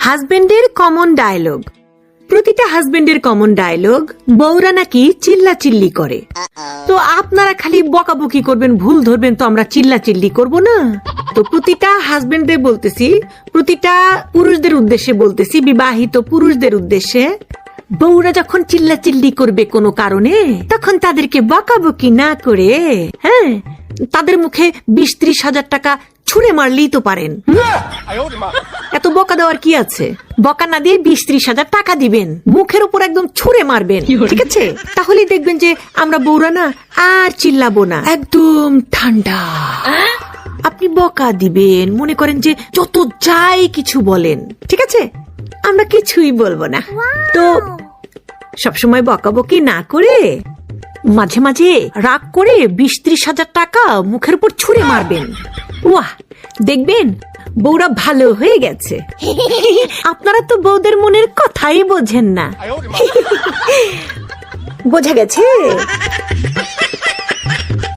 হাজবেন্ডের common dialogue. প্রতিটা হাজবেন্ডের কমন ডায়লগ, বউরা নাকি চিল্লাচিল্লি করে। তো আপনারা খালি বকাবকি করবেন, ভুল ধরবেন, তো আমরা চিল্লাচিল্লি করব না? তো প্রতিটা হাজবেন্ডদের বলতেছি, প্রতিটা পুরুষদের উদ্দেশ্যে বলতেছি, বিবাহিত পুরুষদের উদ্দেশ্যে, বউরা যখন চিল্লাচিল্লি করবে কোনো কারণে, তখন তাদেরকে বকাবকি না করে, হ্যাঁ, তাদের মুখে 20-30 হাজার টাকা ছুঁড়ে মারলেই তো পারেন। এত বকা দেওয়ার কি আছে? বকা না দিয়ে 20-30 হাজার টাকা দিবেন, মুখের উপর একদম ছুঁড়ে মারবেন, ঠিক আছে? তাহলেই দেখবেন যে আমরা বউরা না আর চিল্লাবো না, একদম ঠান্ডা। আপনি বকা দিবেন, মনে করেন যে যত যাই কিছু বলেন, ঠিক আছে, আমরা কিছুই বলবো না। তো সবসময় বকাবকি না করে মাঝে মাঝে রাগ করে 20-30 হাজার টাকা মুখের উপর ছুঁড়ে মারবেন। ওয়াহ, দেখবেন বউরা ভালো হয়ে গেছে। আপনারা তো বউদের মনের কথাই বোঝেন না। বোঝা গেছে?